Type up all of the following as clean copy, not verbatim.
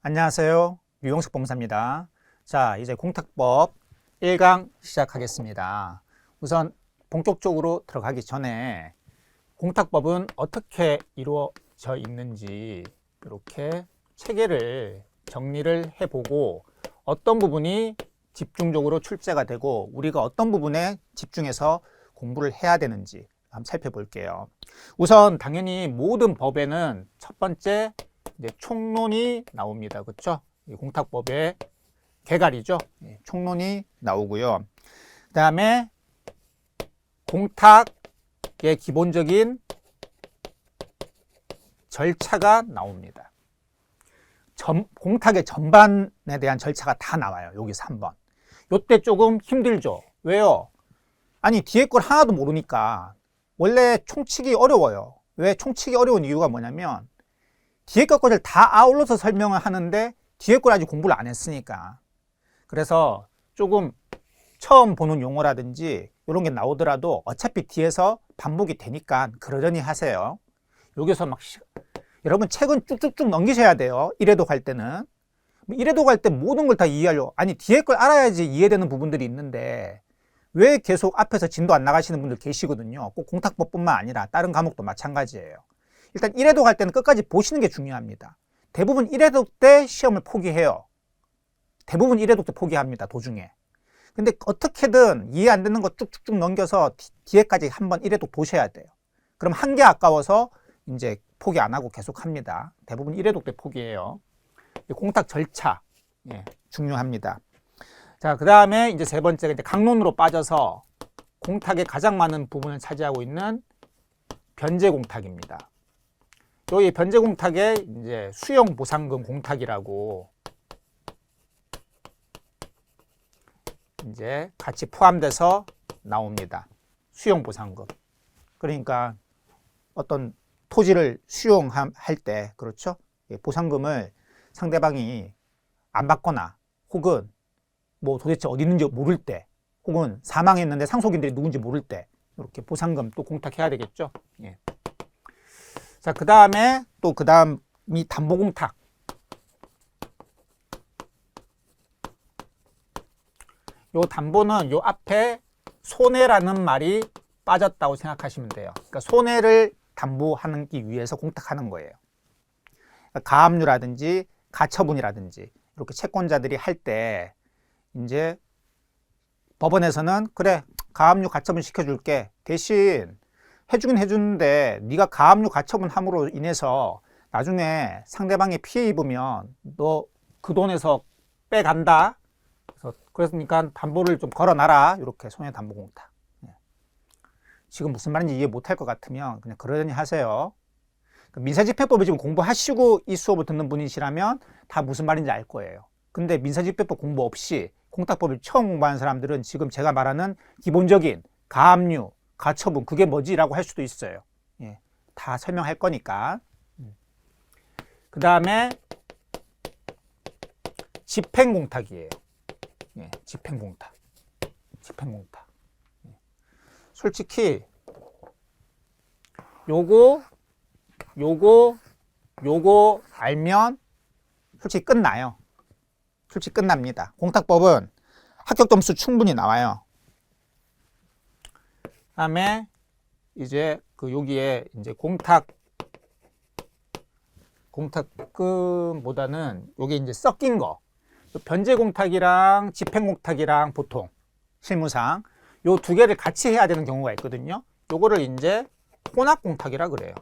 안녕하세요. 유용석 법무사입니다. 자, 이제 공탁법 1강 시작하겠습니다. 우선 본격적으로 들어가기 전에 공탁법은 어떻게 이루어져 있는지 이렇게 체계를 정리를 해보고 어떤 부분이 집중적으로 출제가 되고 우리가 어떤 부분에 집중해서 공부를 해야 되는지 한번 살펴볼게요. 우선 당연히 모든 법에는 첫 번째 이제 총론이 나옵니다. 그렇죠? 공탁법의 개괄이죠. 총론이 나오고요. 그 다음에 공탁의 기본적인 절차가 나옵니다. 공탁의 전반에 대한 절차가 다 나와요. 여기서 한번. 요때 조금 힘들죠. 왜요? 아니 뒤에 걸 하나도 모르니까 원래 총치기 어려워요. 왜 총치기 어려운 이유가 뭐냐면 뒤에 것까지 다 아울러서 설명을 하는데 뒤에 걸 아직 공부를 안 했으니까. 그래서 조금 처음 보는 용어라든지 이런 게 나오더라도 어차피 뒤에서 반복이 되니까 그러려니 하세요. 여기서 막 여러분 책은 쭉쭉쭉 넘기셔야 돼요. 1회독 할 때는. 1회독 할 때 모든 걸 다 이해하려고. 아니 뒤에 걸 알아야지 이해되는 부분들이 있는데 왜 계속 앞에서 진도 안 나가시는 분들 계시거든요. 꼭 공탁법뿐만 아니라 다른 과목도 마찬가지예요. 일단 1회독 할 때는 끝까지 보시는 게 중요합니다. 대부분 1회독 때 시험을 포기해요. 대부분 1회독 때 포기합니다. 도중에. 근데 어떻게든 이해 안 되는 거 쭉쭉쭉 넘겨서 뒤에까지 한번 1회독 보셔야 돼요. 그럼 한 개 아까워서 이제 포기 안 하고 계속 합니다. 대부분 1회독 때 포기해요. 공탁 절차 중요합니다. 자, 그 다음에 이제 세 번째가 이제 강론으로 빠져서 공탁의 가장 많은 부분을 차지하고 있는 변제 공탁입니다. 이 변제 공탁에 이제 수용 보상금 공탁이라고 이제 같이 포함돼서 나옵니다. 수용 보상금. 그러니까 어떤 토지를 수용할 때, 그렇죠? 보상금을 상대방이 안 받거나 혹은 뭐 도대체 어디 있는지 모를 때 혹은 사망했는데 상속인들이 누군지 모를 때 이렇게 보상금 또 공탁해야 되겠죠? 예. 자, 그 다음에 또 그 다음이 담보공탁. 요 담보는 요 앞에 손해라는 말이 빠졌다고 생각하시면 돼요. 그러니까 손해를 담보하기 위해서 공탁하는 거예요. 그러니까 가압류라든지 가처분이라든지 이렇게 채권자들이 할 때 이제 법원에서는 그래 가압류 가처분 시켜줄게. 대신 해주긴 해주는데 네가 가압류 가처분 함으로 인해서 나중에 상대방이 피해 입으면 너 그 돈에서 빼간다. 그러니까 담보를 좀 걸어놔라. 이렇게 손해담보공탁. 지금 무슨 말인지 이해 못할 것 같으면 그냥 그러려니 하세요. 민사집행법을 지금 공부하시고 이 수업을 듣는 분이시라면 다 무슨 말인지 알 거예요. 근데 민사집행법 공부 없이 공탁법을 처음 공부하는 사람들은 지금 제가 말하는 기본적인 가압류, 가처분 그게 뭐지? 라고 할 수도 있어요. 다 설명할 거니까. 그 다음에 집행공탁이에요. 집행공탁. 집행공탁. 솔직히 요거 알면 솔직히 끝나요. 솔직히 끝납니다. 공탁법은 합격 점수 충분히 나와요. 그다음에 이제 여기에 이제 공탁금보다는 요게 이제 섞인 거. 변제 공탁이랑 집행 공탁이랑 보통 실무상 요 두 개를 같이 해야 되는 경우가 있거든요. 요거를 이제 혼합 공탁이라 그래요.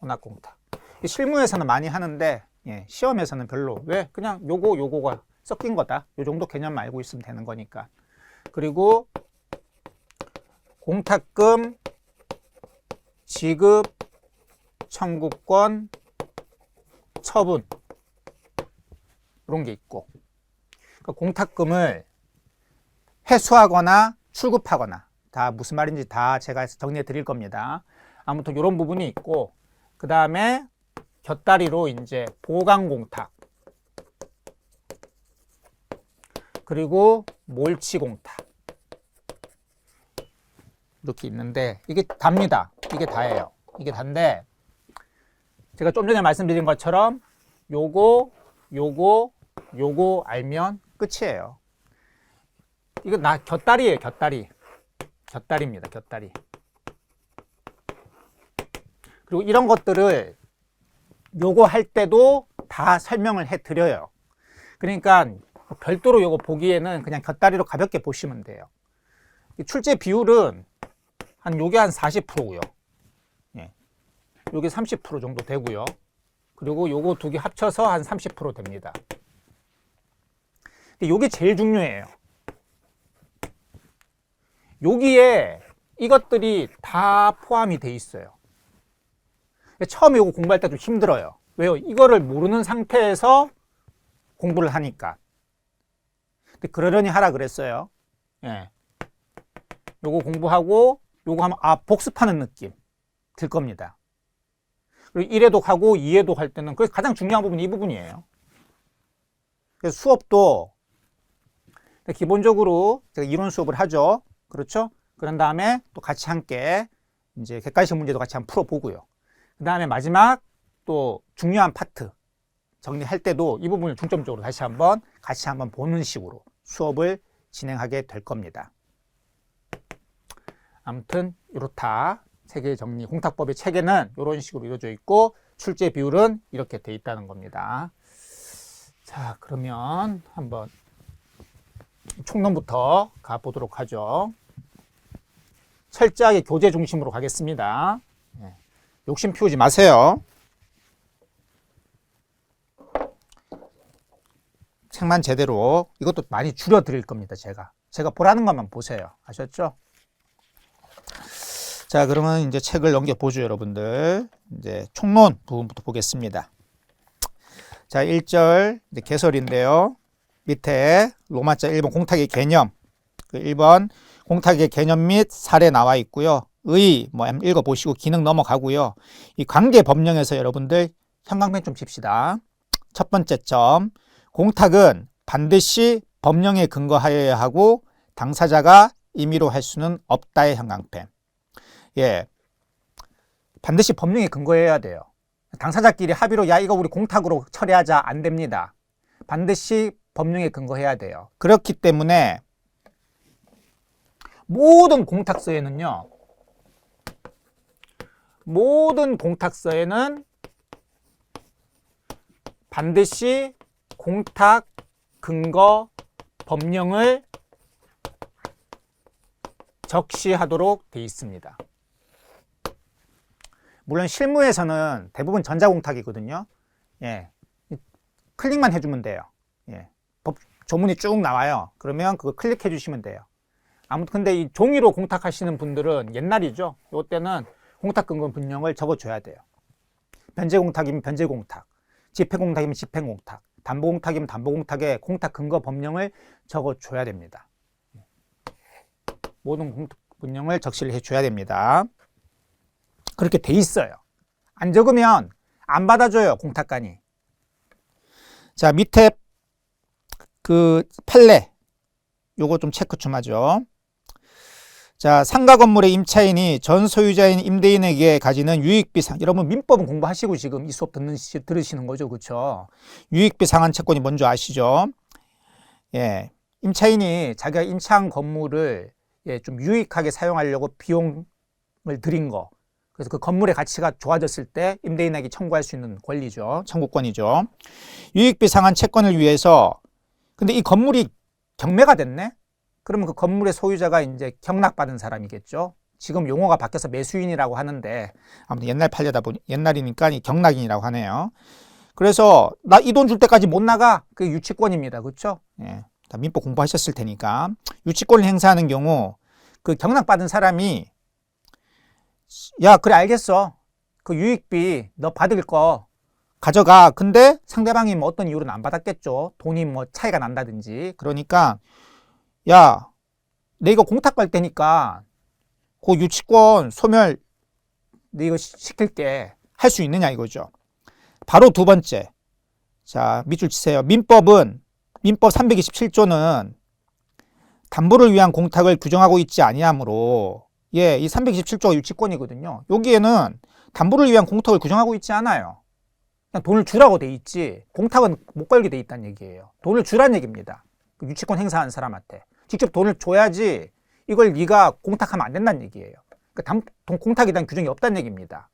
혼합 공탁. 실무에서는 많이 하는데 시험에서는 별로. 왜? 그냥 요거가 섞인 거다. 요 정도 개념 알고 있으면 되는 거니까. 그리고 공탁금 지급 청구권 처분 이런 게 있고, 그러니까 공탁금을 회수하거나 출급하거나 다 무슨 말인지 다 제가 정리해 드릴 겁니다. 아무튼 이런 부분이 있고, 그 다음에 곁다리로 이제 보강공탁, 그리고 몰치공탁 이렇게 있는데 이게 답니다. 이게 다예요. 이게 다인데 제가 좀 전에 말씀드린 것처럼 요거, 요거 알면 끝이에요. 이거 곁다리예요, 곁다리. 곁다리입니다, 곁다리. 그리고 이런 것들을 요거 할 때도 다 설명을 해 드려요. 그러니까 별도로 요거 보기에는 그냥 곁다리로 가볍게 보시면 돼요. 출제 비율은 요게 한 40%고요. 예. 요게 30% 정도 되고요. 그리고 요거 두 개 합쳐서 한 30% 됩니다. 근데 요게 제일 중요해요. 여기에 이것들이 다 포함이 돼 있어요. 처음에 이거 공부할 때 좀 힘들어요. 왜요? 이거를 모르는 상태에서 공부를 하니까. 근데 그러려니 하라 그랬어요. 예. 요거 공부하고 요거 하면 복습하는 느낌 들 겁니다. 그리고 1회독 하고 2회독 할 때는 그래서 가장 중요한 부분이 이 부분이에요. 그래서 수업도 기본적으로 제가 이론 수업을 하죠. 그렇죠? 그런 다음에 또 같이 함께 이제 객관식 문제도 같이 한번 풀어보고요. 그 다음에 마지막 또 중요한 파트 정리할 때도 이 부분을 중점적으로 다시 한번 같이 한번 보는 식으로 수업을 진행하게 될 겁니다. 아무튼 이렇다. 체계 정리, 공탁법의 체계는 이런 식으로 이루어져 있고 출제 비율은 이렇게 돼 있다는 겁니다. 자, 그러면 한번 총론부터 가보도록 하죠. 철저하게 교재 중심으로 가겠습니다. 욕심 피우지 마세요. 책만 제대로, 이것도 많이 줄여드릴 겁니다. 제가 보라는 것만 보세요. 아셨죠? 자, 그러면 이제 책을 넘겨보죠, 여러분들. 이제 총론 부분부터 보겠습니다. 자, 1절 이제 개설인데요. 밑에 로마자 1번 공탁의 개념, 그 1번 공탁의 개념 및 사례 나와 있고요. 뭐 읽어보시고 기능 넘어가고요. 이 관계 법령에서 여러분들 형광펜 좀 칩시다. 첫 번째 점, 공탁은 반드시 법령에 근거하여야 하고 당사자가 임의로 할 수는 없다의 형광펜. 예, 반드시 법령에 근거해야 돼요. 당사자끼리 합의로 야 이거 우리 공탁으로 처리하자 안 됩니다. 반드시 법령에 근거해야 돼요. 그렇기 때문에 모든 공탁서에는요, 모든 공탁서에는 반드시 공탁 근거 법령을 적시하도록 되어 있습니다. 물론 실무에서는 대부분 전자공탁이거든요. 예, 클릭만 해주면 돼요. 예, 조문이 쭉 나와요. 그러면 그거 클릭해 주시면 돼요. 아무튼 근데 이 종이로 공탁하시는 분들은 옛날이죠. 이때는 공탁 근거 법령을 적어줘야 돼요. 변제공탁이면 변제공탁, 집행공탁이면 집행공탁, 담보공탁이면 담보공탁에 공탁 근거 법령을 적어줘야 됩니다. 모든 공탁 법령을 적시를 해줘야 됩니다. 그렇게 돼 있어요. 안 적으면 안 받아줘요, 공탁관이. 자, 밑에 그 판례 요거 좀 체크 좀 하죠. 자, 상가 건물의 임차인이 전 소유자인 임대인에게 가지는 유익비 여러분 민법은 공부하시고 지금 이 수업 들으시는 거죠, 그렇죠? 유익비 상환 채권이 뭔지 아시죠? 예, 임차인이 자기가 임차한 건물을 좀 유익하게 사용하려고 비용을 들인 거. 그래서 그 건물의 가치가 좋아졌을 때 임대인에게 청구할 수 있는 권리죠. 청구권이죠. 유익비 상환 채권을 위해서, 근데 이 건물이 경매가 됐네? 그러면 그 건물의 소유자가 이제 경락받은 사람이겠죠. 지금 용어가 바뀌어서 매수인이라고 하는데, 아무튼 옛날 판례다 보니, 옛날이니까 경락인이라고 하네요. 그래서 나 이 돈 줄 때까지 못 나가? 그게 유치권입니다. 그렇죠? 예. 다 민법 공부하셨을 테니까. 유치권을 행사하는 경우, 그 경락받은 사람이 야, 그래, 알겠어. 그 유익비 너 받을 거 가져가. 근데 상대방이 뭐 어떤 이유로는 안 받았겠죠. 돈이 뭐 차이가 난다든지. 그러니까 야, 내 이거 공탁 갈 테니까 그 유치권 소멸 내 이거 시킬게. 할 수 있느냐 이거죠. 바로 두 번째. 자, 밑줄 치세요. 민법 327조는 담보를 위한 공탁을 규정하고 있지 아니하므로, 예, 이 327조가 유치권이거든요. 여기에는 담보를 위한 공탁을 규정하고 있지 않아요. 그냥 돈을 주라고 돼 있지 공탁은 못 걸게 돼 있다는 얘기예요. 돈을 주란 얘기입니다. 그 유치권 행사하는 사람한테 직접 돈을 줘야지 이걸 네가 공탁하면 안 된다는 얘기예요. 그러니까 공탁에 대한 규정이 없다는 얘기입니다.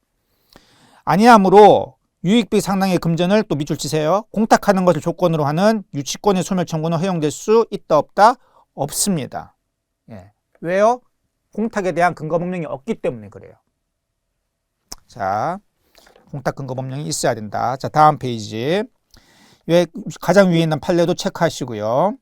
아니하므로 유익비 상당의 금전을 또 밑줄 치세요. 공탁하는 것을 조건으로 하는 유치권의 소멸 청구는 허용될 수 있다 없다? 없습니다. 예. 왜요? 공탁에 대한 근거 법령이 없기 때문에 그래요. 자, 공탁 근거 법령이 있어야 된다. 자, 다음 페이지. 가장 위에 있는 판례도 체크하시고요.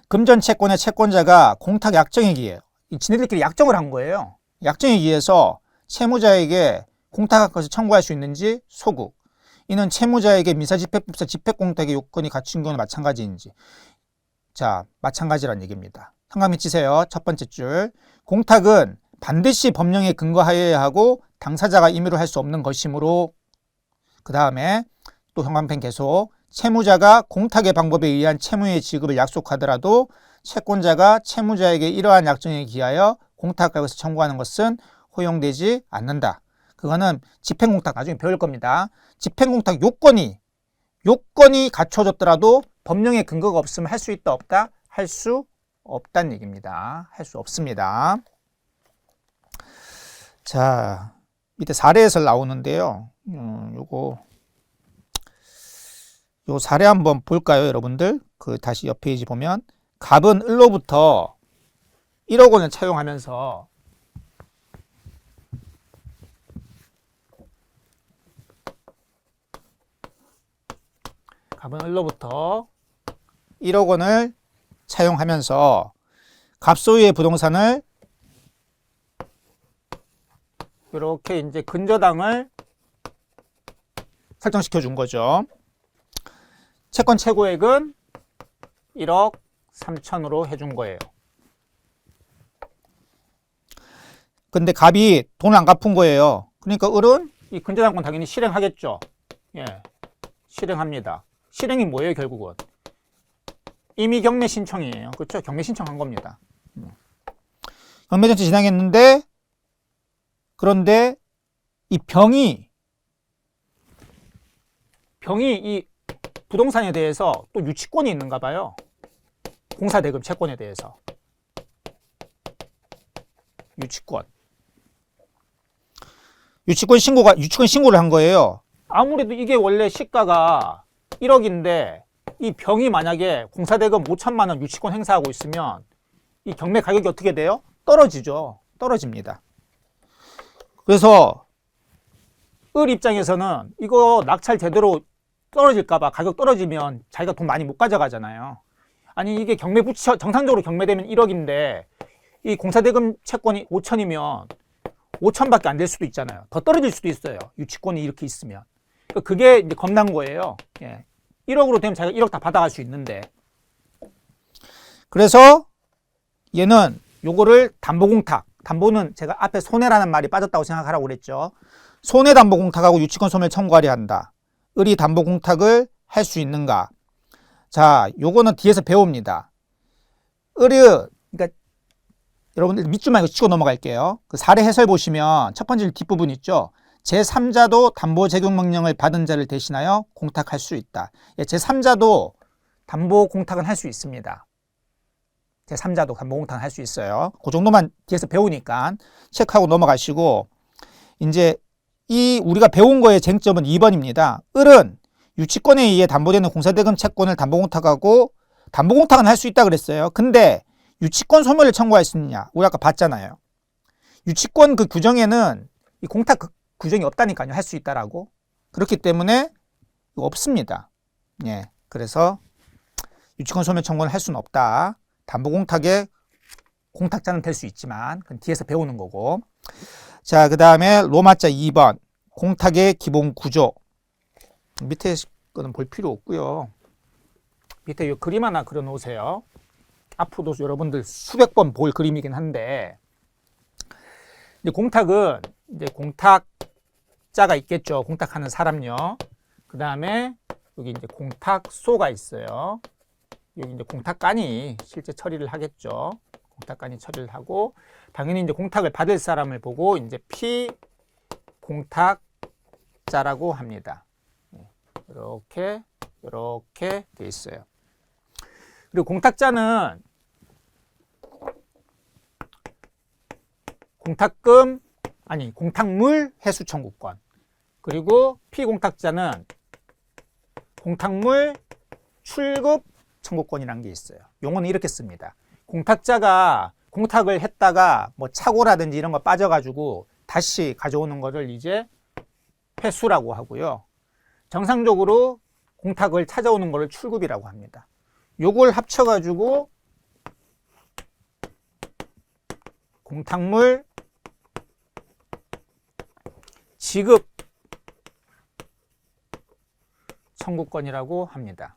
금전 채권의 채권자가 공탁 약정에 의해 지네들끼리 약정을 한 거예요. 약정에 의해서 채무자에게 공탁할 것을 청구할 수 있는지 소구. 이는 채무자에게 민사집행법상 집행공탁의 요건이 갖춘 경우는 마찬가지인지. 자, 마찬가지란 얘기입니다. 현관 미치세요. 첫 번째 줄. 공탁은 반드시 법령에 근거하여야 하고 당사자가 임의로 할 수 없는 것이므로 그 다음에 또 현관펜 계속 채무자가 공탁의 방법에 의한 채무의 지급을 약속하더라도 채권자가 채무자에게 이러한 약정에 기하여 공탁할 것을 청구하는 것은 허용되지 않는다. 그거는 집행공탁 나중에 배울 겁니다. 집행공탁 요건이 갖춰졌더라도 법령에 근거가 없으면 할 수 있다 없다? 할 수 없다는 얘기입니다. 할 수 없습니다. 자, 밑에 사례 해설 나오는데요. 요 사례 한번 볼까요, 여러분들? 다시 옆 페이지 보면 갑은 을로부터 1억 원을 차용하면서 갑은 을로부터 1억 원을 차용하면서 갑 소유의 부동산을 이렇게 이제 근저당을 설정시켜 준 거죠. 채권 최고액은 1억 3천으로 해준 거예요. 근데 갑이 돈을 안 갚은 거예요. 그러니까 을은 이 근저당권 당연히 실행하겠죠. 예, 실행합니다. 실행이 뭐예요, 결국은? 이미 경매 신청이에요. 그렇죠? 경매 신청한 겁니다. 경매 전체 진행했는데 그런데 이 병이 이 부동산에 대해서 또 유치권이 있는가 봐요. 공사대금 채권에 대해서. 유치권 신고를 한 거예요. 아무래도 이게 원래 시가가 1억인데 이 병이 만약에 공사대금 5천만 원 유치권 행사하고 있으면 이 경매 가격이 어떻게 돼요? 떨어집니다. 그래서 을 입장에서는 이거 낙찰 제대로 떨어질까봐 가격 떨어지면 자기가 돈 많이 못 가져가잖아요. 아니 이게 경매 정상적으로 경매되면 1억인데 이 공사대금 채권이 5천이면 5천밖에 안 될 수도 있잖아요. 더 떨어질 수도 있어요. 유치권이 이렇게 있으면. 그게 이제 겁난 거예요. 예. 1억으로 되면 자기가 1억 다 받아갈 수 있는데. 그래서 얘는 요거를 담보공탁. 담보는 제가 앞에 손해라는 말이 빠졌다고 생각하라고 그랬죠. 손해담보공탁하고 유치권 소멸 청구하려 한다. 을이 담보공탁을 할 수 있는가? 자, 요거는 뒤에서 배웁니다. 그러니까 여러분들 밑줄만 이거 치고 넘어갈게요. 그 사례 해설 보시면 첫 번째 뒷부분 있죠. 제3자도 담보 제공 명령을 받은 자를 대신하여 공탁할 수 있다. 예, 제3자도 담보 공탁은 할 수 있습니다. 제3자도 담보 공탁은 할 수 있어요. 그 정도만 뒤에서 배우니까 체크하고 넘어가시고 이제 우리가 배운 거의 쟁점은 2번입니다. 을은 유치권에 의해 담보되는 공사대금 채권을 담보공탁하고 담보공탁은 할 수 있다 그랬어요. 근데 유치권 소멸을 청구할 수 있느냐? 우리 아까 봤잖아요. 유치권 그 규정에는 이 공탁 규정이 없다니까요. 할 수 있다라고. 그렇기 때문에 없습니다. 예. 그래서 유치권 소멸 청구는 할 수는 없다. 담보공탁에 공탁자는 될 수 있지만 그건 뒤에서 배우는 거고. 자, 그 다음에 로마자 2번 공탁의 기본 구조. 밑에 거는 볼 필요 없고요. 밑에 이 그림 하나 그려 놓으세요. 앞으로도 여러분들 수백 번 볼 그림이긴 한데 이제 공탁은 이제 공탁자가 있겠죠. 공탁하는 사람요. 그 다음에 여기 이제 공탁소가 있어요. 여기 이제 공탁관이 실제 처리를 하겠죠. 공탁관이 처리를 하고 당연히 이제 공탁을 받을 사람을 보고 이제 피공탁자라고 합니다. 이렇게 돼 있어요. 그리고 공탁자는 공탁물 회수 청구권, 그리고 피공탁자는 공탁물 출급 청구권이라는 게 있어요. 용어는 이렇게 씁니다. 공탁자가 공탁을 했다가 뭐 착오라든지 이런 거 빠져가지고 다시 가져오는 거를 이제 회수라고 하고요. 정상적으로 공탁을 찾아오는 거를 출급이라고 합니다. 요걸 합쳐가지고 공탁물 지급 청구권이라고 합니다.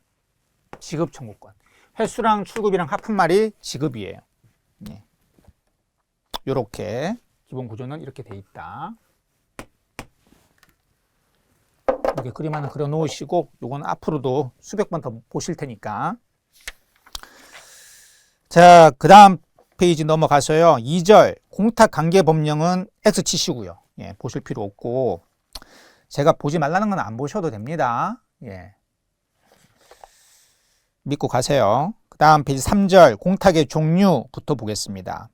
지급 청구권. 회수랑 출급이랑 합한 말이 지급이에요. 네. 요렇게 기본 구조는 이렇게 돼 있다. 이렇게 그림 하나 그려 놓으시고 요건 앞으로도 수백 번 더 보실 테니까. 자, 그 다음 페이지 넘어가서요. 2절 공탁 관계 법령은 X 치시고요. 예, 보실 필요 없고, 제가 보지 말라는 건 안 보셔도 됩니다. 예. 믿고 가세요. 그 다음 페이지 3절 공탁의 종류부터 보겠습니다.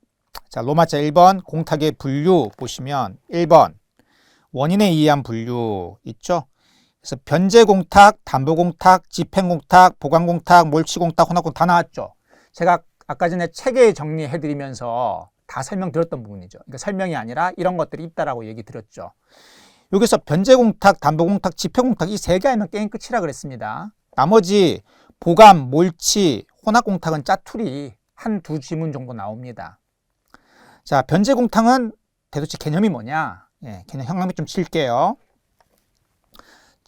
자, 로마자 1번 공탁의 분류 보시면 1번 원인에 의한 분류 있죠. 그래서 변제공탁, 담보공탁, 집행공탁, 보관공탁, 몰치공탁, 혼합공탁 다 나왔죠. 제가 아까 전에 체계 정리해드리면서 다 설명드렸던 부분이죠. 그러니까 설명이 아니라 이런 것들이 있다라고 얘기 드렸죠. 여기서 변제공탁, 담보공탁, 집행공탁 이 세 개 알면 게임 끝이라 그랬습니다. 나머지 보관, 몰치, 혼합공탁은 짜투리 한두 지문 정도 나옵니다. 자, 변제공탁은 대도체 개념이 뭐냐? 예, 개념 형광펜 좀 칠게요.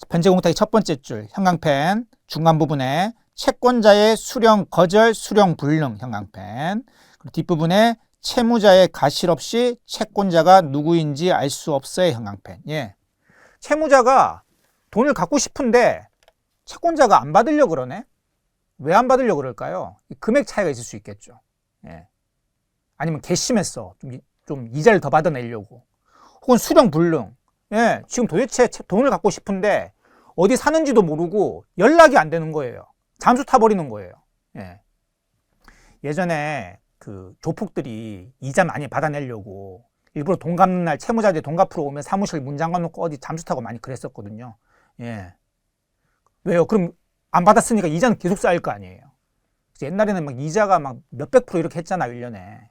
변제공탁의 첫 번째 줄 형광펜 중간 부분에 채권자의 수령 거절, 수령 불능 형광펜, 그리고 뒷부분에 채무자의 가실 없이 채권자가 누구인지 알 수 없어의 형광펜. 예. 채무자가 돈을 갖고 싶은데 채권자가 안 받으려고 그러네? 왜 안 받으려고 그럴까요? 금액 차이가 있을 수 있겠죠. 예. 아니면 괘씸했어. 좀 이자를 더 받아내려고. 혹은 수령 불능. 예. 지금 도대체 돈을 갖고 싶은데 어디 사는지도 모르고 연락이 안 되는 거예요. 잠수 타버리는 거예요. 예. 예전에 그 조폭들이 이자 많이 받아내려고 일부러 돈 갚는 날 채무자들이 돈 갚으러 오면 사무실 문 잠가놓고 어디 잠수 타고 많이 그랬었거든요. 예. 왜요? 그럼 안 받았으니까 이자는 계속 쌓일 거 아니에요. 옛날에는 막 이자가 막 몇백 프로 이렇게 했잖아요, 1년에.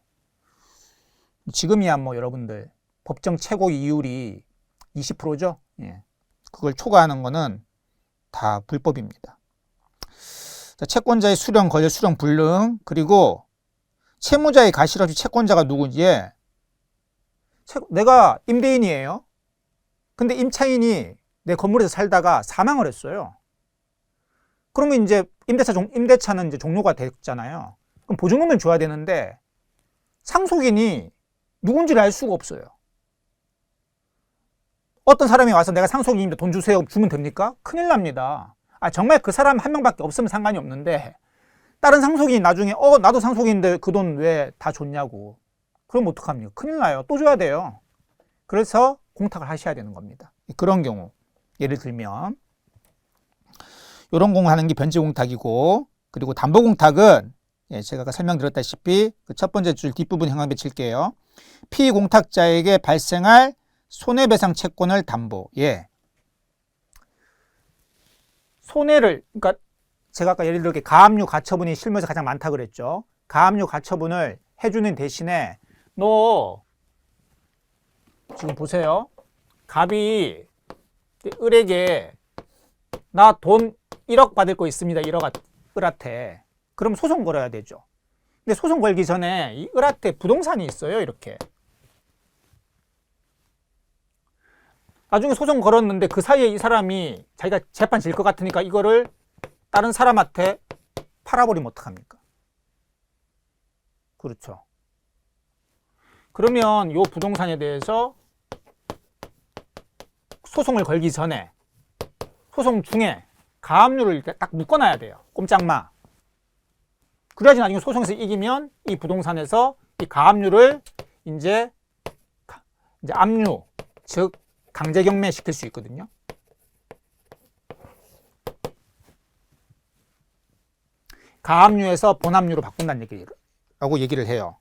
지금이야 뭐 여러분들 법정 최고 이율이 20%죠? 예. 그걸 초과하는 거는 다 불법입니다. 자, 채권자의 수령, 거절, 수령 불능, 그리고 채무자의 가실 없이 채권자가 누구지? 내가 임대인이에요. 근데 임차인이 내 건물에서 살다가 사망을 했어요. 그러면 이제 임대차는 이제 종료가 됐잖아요. 그럼 보증금을 줘야 되는데 상속인이 누군지를 알 수가 없어요. 어떤 사람이 와서 내가 상속인인데 돈 주세요 주면 됩니까? 큰일 납니다. 정말 그 사람 한 명밖에 없으면 상관이 없는데 다른 상속인이 나중에 나도 상속인인데 그 돈 왜 다 줬냐고. 그럼 어떡합니까? 큰일 나요. 또 줘야 돼요. 그래서 공탁을 하셔야 되는 겁니다. 그런 경우 예를 들면 이런 공하는 게 변제공탁이고, 그리고 담보공탁은 제가 아까 설명드렸다시피 그 첫 번째 줄 뒷부분 형광펜 칠게요. 피공탁자에게 발생할 손해배상 채권을 담보. 예. 손해를, 그러니까 제가 아까 예를 들어 가압류 가처분이 실무에서 가장 많다 그랬죠. 가압류 가처분을 해주는 대신에 너 지금 보세요. 갑이 을에게 나 돈 1억 받을 거 있습니다. 1억 을한테. 그럼 소송 걸어야 되죠. 근데 소송 걸기 전에 이 을한테 부동산이 있어요. 이렇게. 나중에 소송 걸었는데 그 사이에 이 사람이 자기가 재판 질 것 같으니까 이거를 다른 사람한테 팔아버리면 어떡합니까? 그렇죠. 그러면 이 부동산에 대해서 소송을 걸기 전에 소송 중에 가압류를 딱 묶어놔야 돼요. 꼼짝마. 그래야지 나중에 소송에서 이기면 이 부동산에서 이 가압류를 이제 압류, 즉 강제경매 시킬 수 있거든요. 가압류에서 본압류로 바꾼다는 얘기라고 얘기를 해요.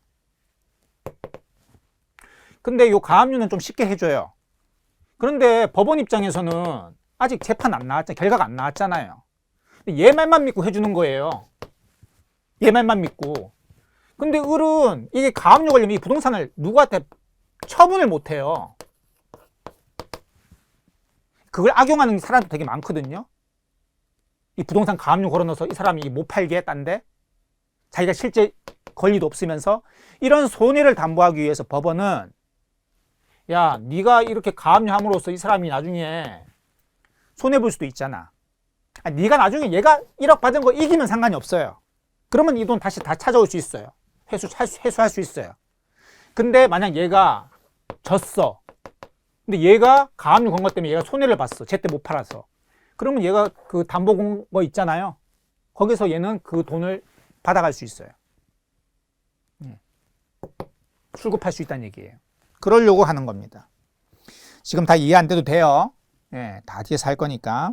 근데 이 가압류는 좀 쉽게 해줘요. 그런데 법원 입장에서는 아직 재판 안 나왔잖아요. 결과가 안 나왔잖아요. 얘 말만 믿고 해주는 거예요. 얘 말만 믿고. 근데 을은 이게 가압류 걸리면 이 부동산을 누구한테 처분을 못 해요. 그걸 악용하는 사람도 되게 많거든요. 이 부동산 가압류 걸어넣어서 이 사람이 못 팔게 했다는데 자기가 실제 권리도 없으면서 이런 손해를 담보하기 위해서 법원은 야, 네가 이렇게 가압류 함으로써 이 사람이 나중에 손해볼 수도 있잖아. 네가 나중에 얘가 1억 받은 거 이기면 상관이 없어요. 그러면 이 돈 다시 다 찾아올 수 있어요. 회수할 수 있어요. 근데 만약 얘가 졌어. 근데 얘가 가압류 건 것 때문에 얘가 손해를 봤어. 제때 못 팔아서. 그러면 얘가 그 담보 건 거 있잖아요. 거기서 얘는 그 돈을 받아갈 수 있어요. 출급할 수 있다는 얘기예요. 그러려고 하는 겁니다. 지금 다 이해 안 돼도 돼요. 다 뒤에서 할 거니까.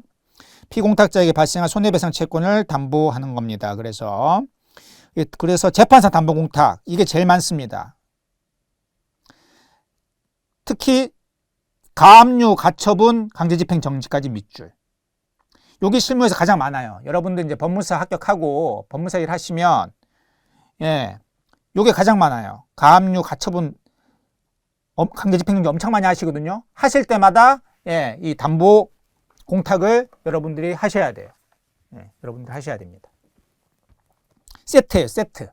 피공탁자에게 발생한 손해배상 채권을 담보하는 겁니다. 그래서 재판상 담보공탁 이게 제일 많습니다. 특히 가압류, 가처분, 강제집행 정지까지 밑줄. 여기 실무에서 가장 많아요. 여러분들 이제 법무사 합격하고 법무사 일 하시면 요게 가장 많아요. 가압류, 가처분, 강제집행 정지 엄청 많이 하시거든요. 하실 때마다 이 담보 공탁을 여러분들이 하셔야 돼요. 여러분들 하셔야 됩니다. 세트예요, 세트.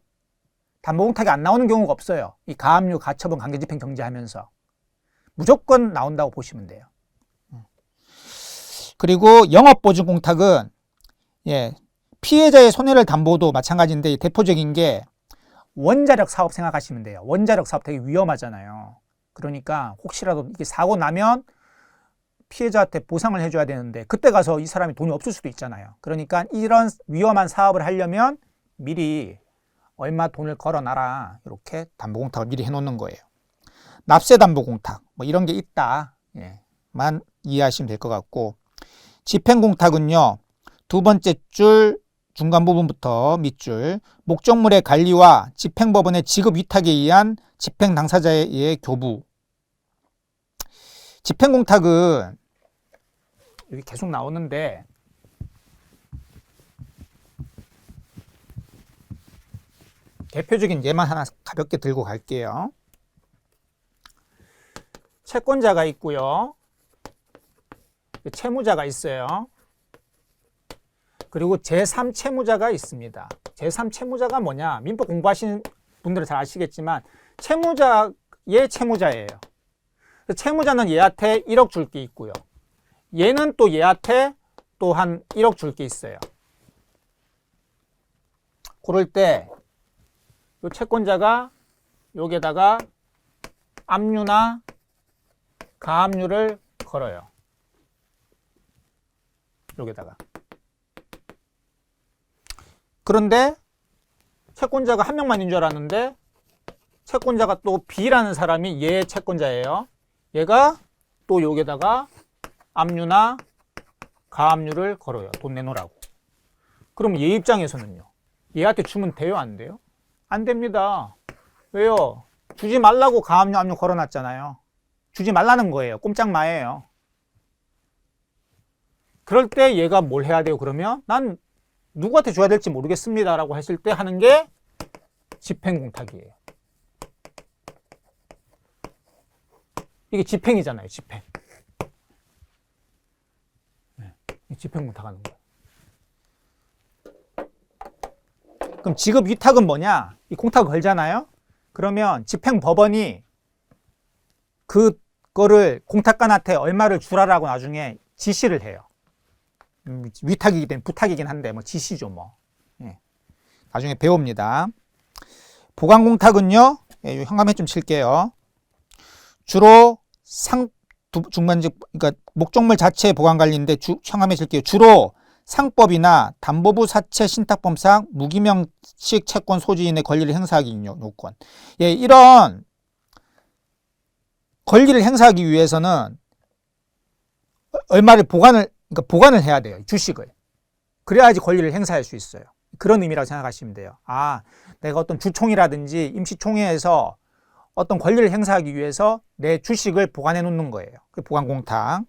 담보 공탁이 안 나오는 경우가 없어요. 이 가압류, 가처분, 강제집행 정지하면서 무조건 나온다고 보시면 돼요. 그리고 영업보증 공탁은 피해자의 손해를 담보도 마찬가지인데 대표적인 게 원자력 사업 생각하시면 돼요. 원자력 사업 되게 위험하잖아요. 그러니까 혹시라도 이게 사고 나면 피해자한테 보상을 해줘야 되는데 그때 가서 이 사람이 돈이 없을 수도 있잖아요. 그러니까 이런 위험한 사업을 하려면 미리 얼마 돈을 걸어놔라. 이렇게 담보공탁을 미리 해놓는 거예요. 납세담보공탁 뭐 이런 게 있다. 만 이해하시면 될 것 같고 집행공탁은요. 두 번째 줄 중간 부분부터 밑줄 목적물의 관리와 집행법원의 지급 위탁에 의한 집행 당사자의 교부. 집행공탁은 여기 계속 나오는데 대표적인 예만 하나 가볍게 들고 갈게요. 채권자가 있고요. 채무자가 있어요. 그리고 제3채무자가 있습니다. 제3채무자가 뭐냐? 민법 공부하시는 분들은 잘 아시겠지만 채무자의 채무자예요. 채무자는 얘한테 1억 줄 게 있고요. 얘는 또 얘한테 또 한 1억 줄 게 있어요. 그럴 때 이 채권자가 여기에다가 압류나 가압류를 걸어요. 여기다가. 그런데 채권자가 한 명만인 줄 알았는데 채권자가 또 B라는 사람이 얘의 채권자예요. 얘가 또 여기다가 압류나 가압류를 걸어요. 돈 내놓으라고. 그럼 얘 입장에서는요. 얘한테 주면 돼요? 안 돼요? 안 됩니다. 왜요? 주지 말라고 가압류, 압류 걸어놨잖아요. 주지 말라는 거예요. 꼼짝마예요. 그럴 때 얘가 뭘 해야 돼요? 그러면 난 누구한테 줘야 될지 모르겠습니다 라고 했을 때 하는 게 집행공탁이에요. 이게 집행이잖아요. 집행. 집행공탁 하는 거예요. 그럼 지급 위탁은 뭐냐? 이 공탁 걸잖아요. 그러면 집행법원이 그거를 공탁관한테 얼마를 주라라고 나중에 지시를 해요. 위탁이기 때문에 부탁이긴 한데 뭐 지시죠 뭐. 나중에 배웁니다. 보관공탁은요. 현감에 좀 칠게요. 주로 중간직 그러니까 목적물 자체의 보관 관리인데 현감에 칠게요. 주로 상법이나 담보부 사채 신탁법상 무기명식 채권 소지인의 권리를 행사하기 요건. 이런 권리를 행사하기 위해서는 얼마를 보관을 해야 돼요. 주식을. 그래야지 권리를 행사할 수 있어요. 그런 의미라고 생각하시면 돼요. 아, 내가 어떤 주총이라든지 임시총회에서 어떤 권리를 행사하기 위해서 내 주식을 보관해 놓는 거예요. 그 보관공탁.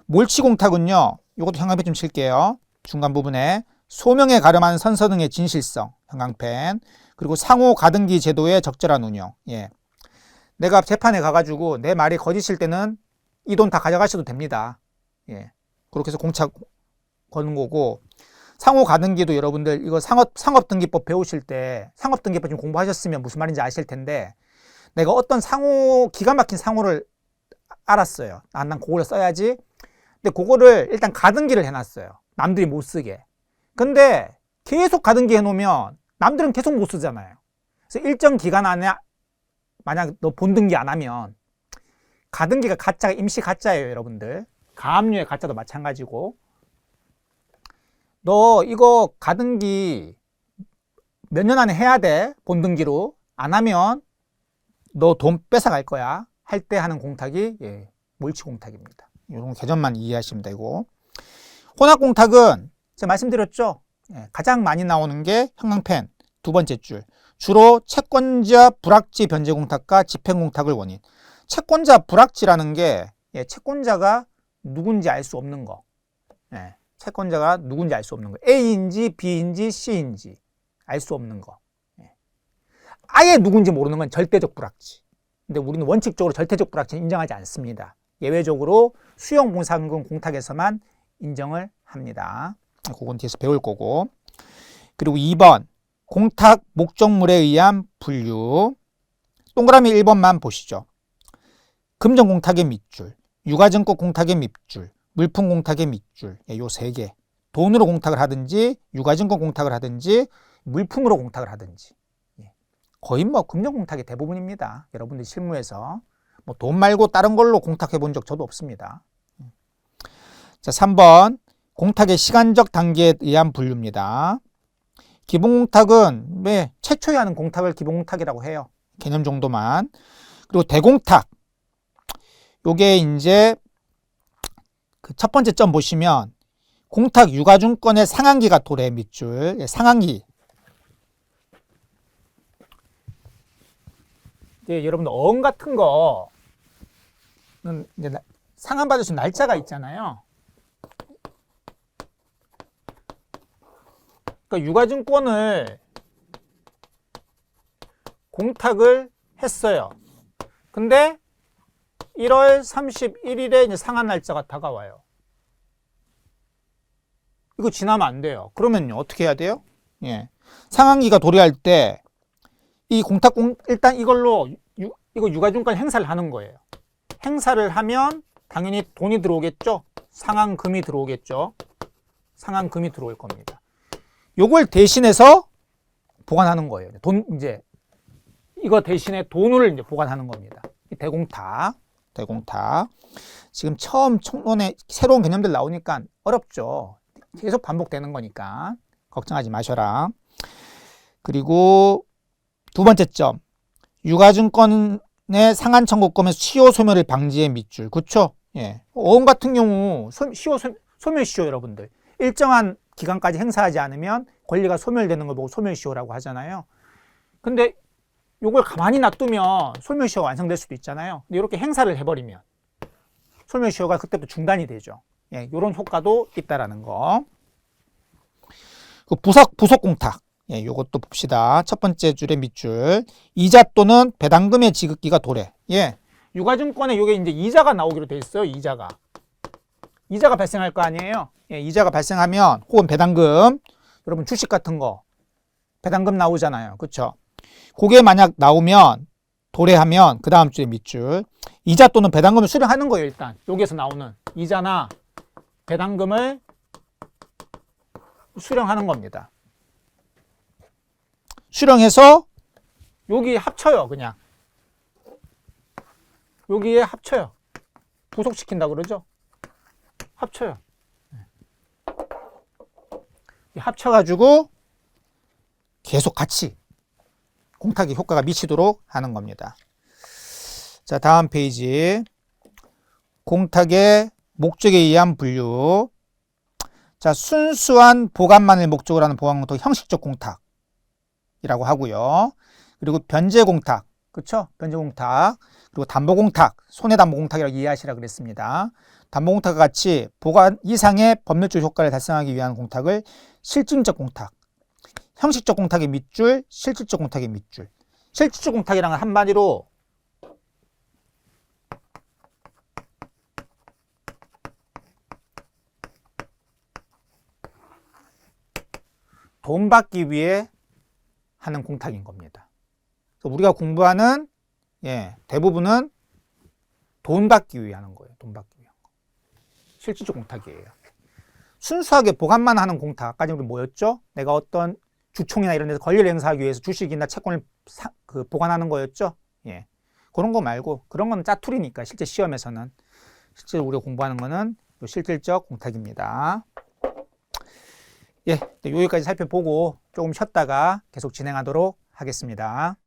몰치공탁은요, 이것도 형광펜 좀 칠게요. 중간 부분에 소명에 가름한 선서 등의 진실성, 형광펜. 그리고 상호 가등기 제도의 적절한 운영. 예. 내가 재판에 가가지고 내 말이 거짓일 때는 이 돈 다 가져가셔도 됩니다. 예. 그렇게 해서 공탁 거는 거고, 상호 가등기도 여러분들 이거 상업등기법 배우실 때 상업등기법 좀 공부하셨으면 무슨 말인지 아실 텐데, 내가 어떤 상호, 기가 막힌 상호를 알았어요. 난 그걸 써야지. 근데 그거를 일단 가등기를 해놨어요. 남들이 못 쓰게. 근데 계속 가등기 해놓으면 남들은 계속 못 쓰잖아요. 그래서 일정 기간 안에 만약 너 본등기 안 하면, 가등기가 가짜가 임시 가짜예요, 여러분들. 가압류의 가짜도 마찬가지고. 너 이거 가등기 몇 년 안에 해야 돼. 본등기로. 안 하면 너 돈 뺏어갈 거야. 할 때 하는 공탁이 몰치공탁입니다. 이런 개념만 이해하시면 되고, 혼합공탁은 제가 말씀드렸죠. 가장 많이 나오는 게 형광펜 두 번째 줄. 주로 채권자 불확지 변제공탁과 집행공탁을 원인. 채권자 불확지라는 게 채권자가 누군지 알 수 없는 거. 채권자가 누군지 알 수 없는 거. A인지 B인지 C인지 알 수 없는 거. 아예 누군지 모르는 건 절대적 불확지. 근데 우리는 원칙적으로 절대적 불확지는 인정하지 않습니다. 예외적으로 수용보상금 공탁에서만 인정을 합니다. 그건 뒤에서 배울 거고. 그리고 2번 공탁 목적물에 의한 분류. 동그라미 1번만 보시죠. 금전공탁의 밑줄, 유가증권 공탁의 밑줄, 물품 공탁의 밑줄. 요 세 개. 돈으로 공탁을 하든지 유가증권 공탁을 하든지 물품으로 공탁을 하든지. 거의 뭐 금전공탁이 대부분입니다. 여러분들 실무에서 뭐 돈 말고 다른 걸로 공탁해 본 적 저도 없습니다. 자, 3번 공탁의 시간적 단계에 의한 분류입니다. 기본공탁은 최초에 하는 공탁을 기본공탁이라고 해요. 개념 정도만. 그리고 대공탁. 요게 이제 그 첫 번째 점 보시면 공탁 유가증권의 상한기가 도래 밑줄. 상한기. 여러분들 어음 같은 거는 이제 상한받을 수 있는 날짜가 있잖아요. 그러니까 유가증권을 공탁을 했어요. 근데 1월 31일에 이제 상한 날짜가 다가와요. 이거 지나면 안 돼요. 그러면요, 어떻게 해야 돼요? 상한기가 도래할 때 이 일단 이걸로 이거 유가증권 행사를 하는 거예요. 행사를 하면 당연히 돈이 들어오겠죠. 상한금이 들어오겠죠. 상한금이 들어올 겁니다. 요걸 대신해서 보관하는 거예요. 이거 대신에 돈을 이제 보관하는 겁니다. 대공탁. 지금 처음 총론에 새로운 개념들 나오니까 어렵죠. 계속 반복되는 거니까 걱정하지 마셔라. 그리고 두 번째 점, 유가증권의 상한 청구권의 시효 소멸을 방지의 밑줄. 그쵸? 어음 같은 경우 소멸시효 여러분들 일정한 기간까지 행사하지 않으면 권리가 소멸되는 걸 보고 소멸시효라고 하잖아요. 근데 요걸 가만히 놔두면 소멸시효가 완성될 수도 있잖아요. 근데 이렇게 행사를 해버리면 소멸시효가 그때부터 중단이 되죠. 이런 효과도 있다라는 거. 부속공탁. 요것도 봅시다. 첫 번째 줄의 밑줄. 이자 또는 배당금의 지급기가 도래. 유가증권에 요게 이제 이자가 나오기로 돼 있어요. 이자가 발생할 거 아니에요. 이자가 발생하면 혹은 배당금, 여러분 주식 같은 거 배당금 나오잖아요. 그쵸? 그게 만약 나오면 도래하면 그 다음 줄의 밑줄. 이자 또는 배당금을 수령하는 거예요. 일단 여기에서 나오는 이자나 배당금을 수령하는 겁니다. 수령해서 여기 합쳐요. 그냥 여기에 합쳐요. 부속시킨다 그러죠. 합쳐요. 합쳐가지고 계속 같이 공탁의 효과가 미치도록 하는 겁니다. 자, 다음 페이지. 공탁의 목적에 의한 분류. 자, 순수한 보관만을 목적으로 하는 보관공탁 형식적 공탁이라고 하고요. 그리고 변제공탁, 그렇죠? 변제공탁, 그리고 담보공탁, 손해담보공탁이라고 이해하시라 그랬습니다. 담보공탁과 같이 보관 이상의 법률적 효과를 달성하기 위한 공탁을 실증적 공탁, 형식적 공탁의 밑줄, 실질적 공탁의 밑줄. 실질적 공탁이란 한마디로 돈 받기 위해 하는 공탁인 겁니다. 우리가 공부하는 대부분은 돈 받기 위해 하는 거예요. 돈 받기 위한 거. 실질적 공탁이에요. 순수하게 보관만 하는 공탁, 아까지 우리 뭐였죠? 내가 어떤 주총이나 이런 데서 권리를 행사하기 위해서 주식이나 채권을 보관하는 거였죠? 예. 그런 거 말고 그런 건 짜투리니까 실제 시험에서는 실제 우리가 공부하는 거는 실질적 공탁입니다. 예, 여기까지 살펴보고 조금 쉬었다가 계속 진행하도록 하겠습니다.